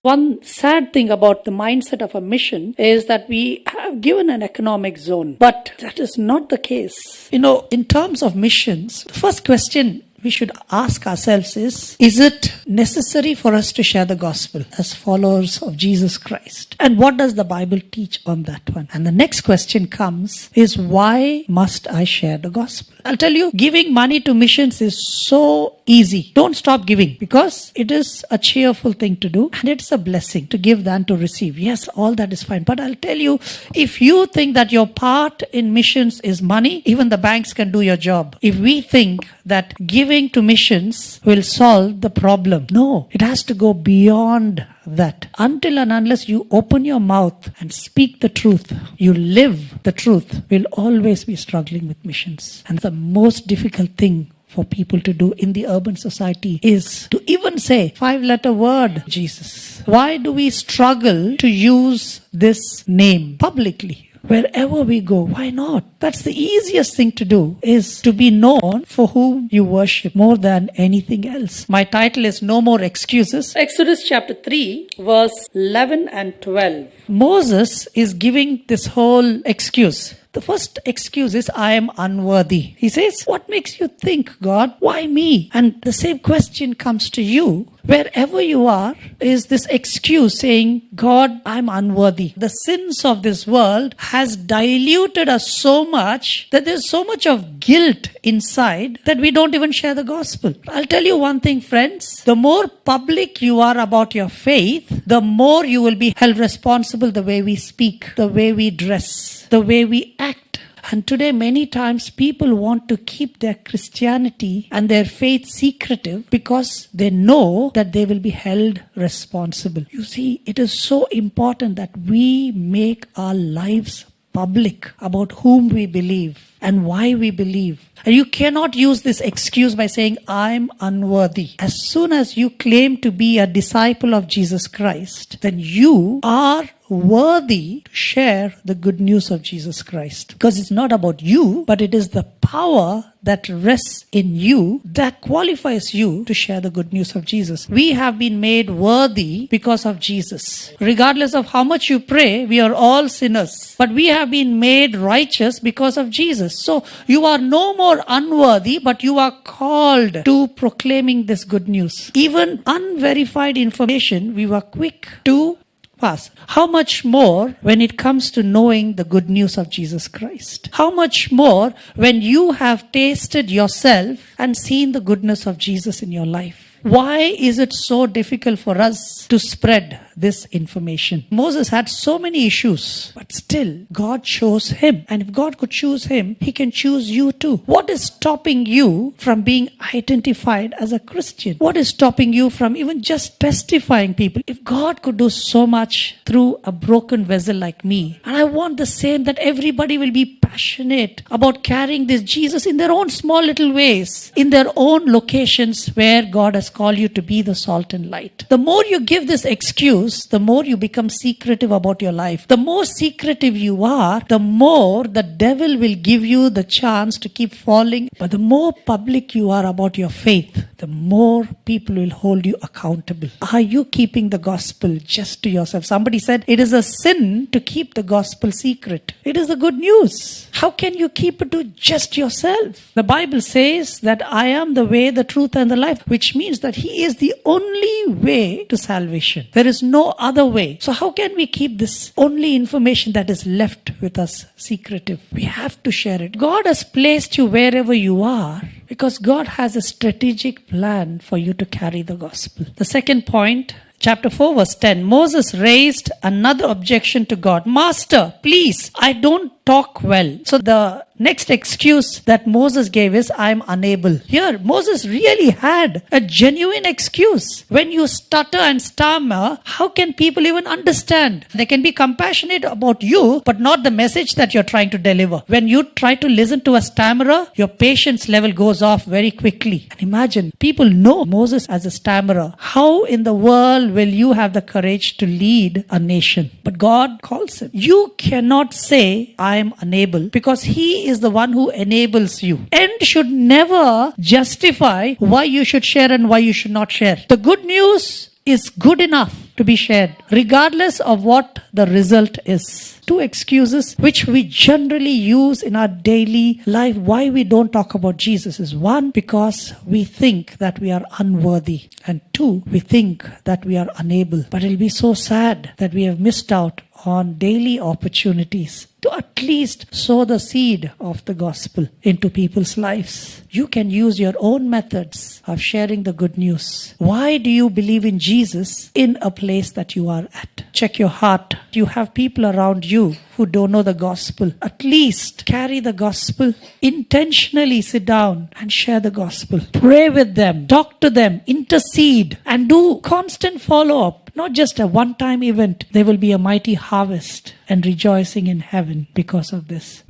One sad thing about the mindset of a mission is that we have given an economic zone, but that is not the case. In terms of missions, the first question we should ask ourselves is it necessary for us to share the gospel as followers of Jesus Christ? And what does the Bible teach on that one? And the next question comes is, why must I share the gospel? I'll tell you, giving money to missions is so easy. Don't stop giving, because it is a cheerful thing to do and it's a blessing to give than to receive. Yes, all that is fine. But I'll tell you, if you think that your part in missions is money, even the banks can do your job. If we think that giving to missions will solve the problem, no, it has to go beyond that. Until and unless you open your mouth and speak the truth, you live the truth, we'll always be struggling with missions. And the most difficult thing for people to do in the urban society is to even say 5-letter word, Jesus. Why do we struggle to use this name publicly? Wherever we go, why not? That's the easiest thing to do, is to be known for whom you worship more than anything else. My title is No More Excuses. Exodus chapter 3, verse 11 and 12. Moses is giving this whole excuse. The first excuse is, I am unworthy. He says, what makes you think, God? Why me? And the same question comes to you. Wherever you are, is this excuse saying, God, I'm unworthy. The sins of this world has diluted us so much that there's so much of guilt inside that we don't even share the gospel. I'll tell you one thing, friends. The more public you are about your faith, the more you will be held responsible the way we speak, the way we dress, the way we act. And today, many times, people want to keep their Christianity and their faith secretive because they know that they will be held responsible. You see, it is so important that we make our lives public about whom we believe and why we believe. And you cannot use this excuse by saying, I'm unworthy. As soon as you claim to be a disciple of Jesus Christ, then you are worthy to share the good news of Jesus Christ. Because it's not about you, but it is the power that rests in you that qualifies you to share the good news of Jesus. We have been made worthy because of Jesus. Regardless of how much you pray, we are all sinners. But we have been made righteous because of Jesus. So you are no more unworthy, but you are called to proclaiming this good news. Even unverified information, we were quick to pass. How much more when it comes to knowing the good news of Jesus Christ? How much more when you have tasted yourself and seen the goodness of Jesus in your life? Why is it so difficult for us to spread this information? Moses had so many issues, but still God chose him. And if God could choose him, he can choose you too. What is stopping you from being identified as a Christian? What is stopping you from even just testifying people? If God could do so much through a broken vessel like me, and I want the same, that everybody will be passionate about carrying this Jesus in their own small little ways, in their own locations where God has called you to be the salt and light. The more you give this excuse, the more you become secretive about your life. The more secretive you are, the more the devil will give you the chance to keep falling. But the more public you are about your faith, the more people will hold you accountable. Are you keeping the gospel just to yourself? Somebody said it is a sin to keep the gospel secret. It is the good news. How can you keep it to just yourself? The Bible says that I am the way, the truth, and the life, which means that He is the only way to salvation. There is no other way. So how can we keep this only information that is left with us secretive? We have to share it. God has placed you wherever you are because God has a strategic plan for you to carry the gospel. The second point, chapter 4 verse 10, Moses raised another objection to God. Master, please, I don't talk well. So the next excuse that Moses gave is, I am unable. Here, Moses really had a genuine excuse. When you stutter and stammer, how can people even understand? They can be compassionate about you, but not the message that you're trying to deliver. When you try to listen to a stammerer, your patience level goes off very quickly. And imagine, people know Moses as a stammerer. How in the world will you have the courage to lead a nation? But God calls him. You cannot say, I am unable, because He is the one who enables you. And should never justify why you should share and why you should not share. The good news is good enough. to be shared, regardless of what the result is. 2 excuses which we generally use in our daily life why we don't talk about Jesus is 1, because we think that we are unworthy, and 2, we think that we are unable. But it'll be so sad that we have missed out on daily opportunities to at least sow the seed of the gospel into people's lives. You can use your own methods of sharing the good news. Why do you believe in Jesus in a place that you are at? Check your heart. You have people around you who don't know the gospel. At least carry the gospel. Intentionally sit down and share the gospel. Pray with them. Talk to them. Intercede. And do constant follow-up. Not just a one-time event. There will be a mighty harvest and rejoicing in heaven because of this.